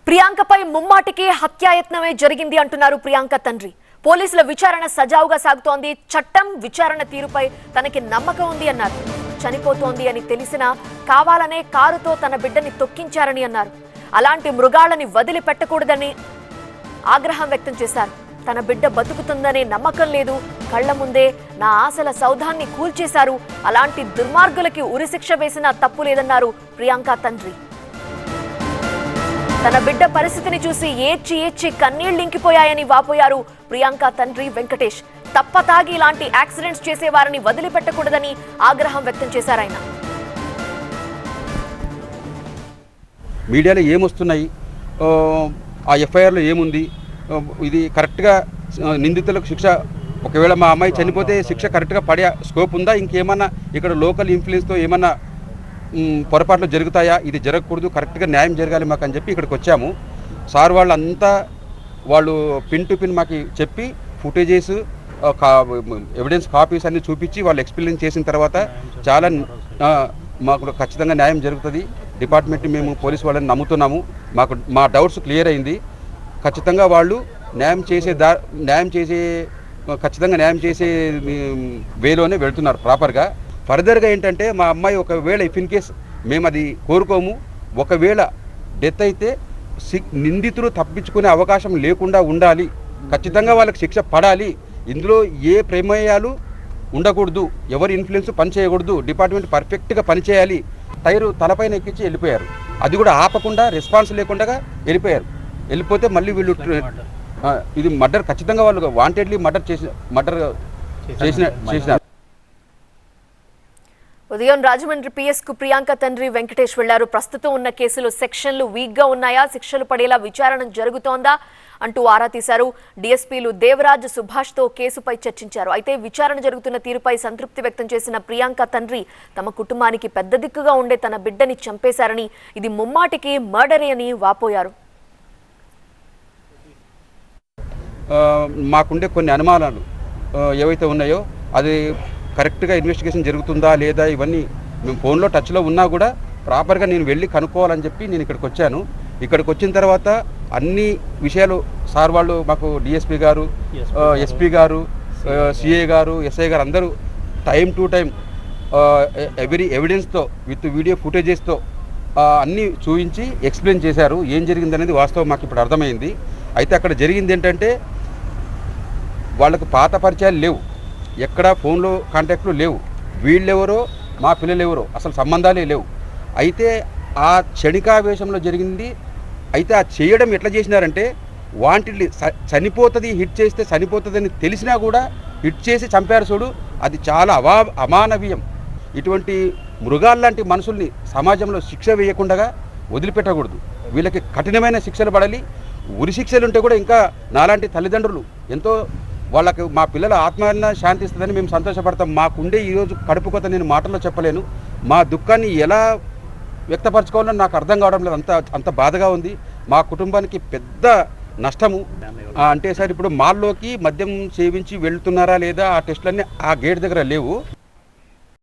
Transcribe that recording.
ప్రియాంకపై ముమ్మాటికి హత్యాయత్నమే జరిగింది అంటున్నారు ప్రియాంక తండ్రి. పోలీసుల విచారణ సజావుగా సాగుతోంది. చట్టం విచారణ తీరుపై తనకి నమ్మకం ఉంది అన్నారు. చనిపోతోంది అని తెలిసినా కావాలనే కారుతో తన బిడ్డని తొక్కించారని అన్నారు. అలాంటి మృగాళ్ళని వదిలిపెట్టకూడదని ఆగ్రహం వ్యక్తం చేశారు. తన బిడ్డ బతుకుతుందనే నమ్మకం లేదు, కళ్ల ముందే నా ఆశల సౌధాన్ని కూల్చేశారు. అలాంటి దుర్మార్గులకి ఉరిశిక్ష వేసినా తప్పు లేదన్నారు ప్రియాంక తండ్రి. తన బిడ్డ పరిస్థితిని చూసి ఏడ్చి ఏడ్చి కన్నీళ్లింకిపోయాయని వాపోయారు ప్రియాంక తండ్రి వెంకటేష్. తప్పతాగి ఇలాంటి యాక్సిడెంట్స్ చేసేవారిని వదిలిపెట్టకూడదని ఆగ్రహం వ్యక్తం చేశారాయన. మీడియాలో ఏమొస్తున్నాయి, ఆ ఎఫ్ఐఆర్లో ఏముంది, ఇది కరెక్ట్గా నిందితులకు శిక్ష, ఒకవేళ మా అమ్మాయి చనిపోతే శిక్ష కరెక్ట్గా పడే స్కోప్ ఉందా, ఇంకేమన్నా ఇక్కడ లోకల్ ఇన్ఫ్లుయెన్స్తో ఏమన్నా పొరపాట్లు జరుగుతాయా, ఇది జరగకూడదు, కరెక్ట్గా న్యాయం జరగాలి మాకు అని చెప్పి ఇక్కడికి వచ్చాము. సార్ వాళ్ళంతా వాళ్ళు పిన్ టు పిన్ మాకు చెప్పి ఫుటేజెస్ ఎవిడెన్స్ కాపీస్ అన్ని చూపించి వాళ్ళు ఎక్స్ప్లెయిన్ చేసిన తర్వాత చాలా మాకు ఖచ్చితంగా న్యాయం జరుగుతుంది. డిపార్ట్మెంట్ మేము పోలీసు వాళ్ళని నమ్ముతున్నాము. మా డౌట్స్ క్లియర్ అయింది. ఖచ్చితంగా వాళ్ళు ఖచ్చితంగా న్యాయం చేసే వేలోనే వెళ్తున్నారు ప్రాపర్గా. ఫర్దర్గా ఏంటంటే మా అమ్మాయి ఒకవేళ ఇఫ్ ఇన్ కేస్ మేము అది కోరుకోము, ఒకవేళ డెత్ అయితే నిందితులు తప్పించుకునే అవకాశం లేకుండా ఉండాలి. ఖచ్చితంగా వాళ్ళకి శిక్ష పడాలి. ఇందులో ఏ ప్రమేయాలు ఉండకూడదు, ఎవరి ఇన్ఫ్లుయెన్స్ పనిచేయకూడదు. డిపార్ట్మెంట్ పర్ఫెక్ట్గా పనిచేయాలి. టైరు తలపైన ఎక్కించి వెళ్ళిపోయారు. అది కూడా ఆపకుండా రెస్పాన్స్ లేకుండా వెళ్ళిపోతే మళ్ళీ వీళ్ళు ఇది మర్డర్, ఖచ్చితంగా వాళ్ళు వాంటెడ్లీ మర్డర్ చేసినారు. ఉదయం రాజమండ్రి పిఎస్ కు ప్రియాంక తండ్రి వెంకటేష్ వెళ్లారు. ప్రస్తుతం ఉన్న కేసులు సెక్షన్లు వీక్ గా ఉన్నాయా, శిక్షలు పడేలా విచారణ జరుగుతోందా అంటూ ఆరా తీశారు. డీఎస్పీలు దేవరాజ్, సుభాష్ తో కేసుపై చర్చించారు. అయితే విచారణ జరుగుతున్న తీరుపై సంతృప్తి వ్యక్తం చేసిన ప్రియాంక తండ్రి తమ కుటుంబానికి పెద్ద దిక్కుగా ఉండే తన బిడ్డని చంపేశారని, ఇది ముమ్మాటికి మర్డరే అని వాపోయారు. మాకుండే కొన్ని అనుమానాలు ఏవైతే ఉన్నాయో అది కరెక్ట్గా ఇన్వెస్టిగేషన్ జరుగుతుందా లేదా, ఇవన్నీ మేము ఫోన్లో టచ్లో ఉన్నా కూడా ప్రాపర్గా నేను వెళ్ళి కనుక్కోవాలని చెప్పి నేను ఇక్కడికి వచ్చాను. ఇక్కడికి వచ్చిన తర్వాత అన్ని విషయాలు సార్ వాళ్ళు మాకు డిఎస్పీ గారు, ఎస్పీ గారు, సిఏ గారు, ఎస్ఐ గారు అందరూ టైం టు టైం ఎవ్రీ ఎవిడెన్స్తో విత్ వీడియో ఫుటేజెస్తో అన్నీ చూపించి ఎక్స్ప్లెయిన్ చేశారు. ఏం జరిగిందనేది వాస్తవం మాకు ఇప్పుడు అర్థమైంది. అయితే అక్కడ జరిగింది ఏంటంటే వాళ్ళకు పాత పరిచయాలు లేవు, ఎక్కడ ఫోన్లో కాంటాక్ట్లు లేవు, వీళ్ళెవరో మా పిల్లలు ఎవరో అసలు సంబంధాలే లేవు. అయితే ఆ క్షణికావేశంలో జరిగింది. అయితే ఆ చేయడం ఎట్లా చేసినారంటే వాంటెడ్లీ చనిపోతుంది, హిట్ చేస్తే చనిపోతుందని తెలిసినా కూడా హిట్ చేసి చంపారు చూడు. అది చాలా అమానవీయం. ఇటువంటి మృగాల్లాంటి మనుషుల్ని సమాజంలో శిక్ష వేయకుండా వదిలిపెట్టకూడదు. వీళ్ళకి కఠినమైన శిక్షలు పడాలి. ఉరి శిక్షలు ఉంటే కూడా ఇంకా నాలాంటి తల్లిదండ్రులు ఎంతో వాళ్ళకి మా పిల్లల ఆత్మహత్య శాంతిస్తుందని మేము సంతోషపడతాం. మాకుండే ఈరోజు కడుపు కొత్త నేను మాటల్లో చెప్పలేను. మా దుఃఖాన్ని ఎలా వ్యక్తపరచుకోవాలో నాకు అర్థం కావడం లేదు. అంత బాధగా ఉంది. మా కుటుంబానికి పెద్ద నష్టము. అంటే సార్ ఇప్పుడు మాల్లోకి మద్యం సేవించి వెళ్తున్నారా లేదా ఆ టెస్టులన్నీ ఆ గేట్ దగ్గర లేవు.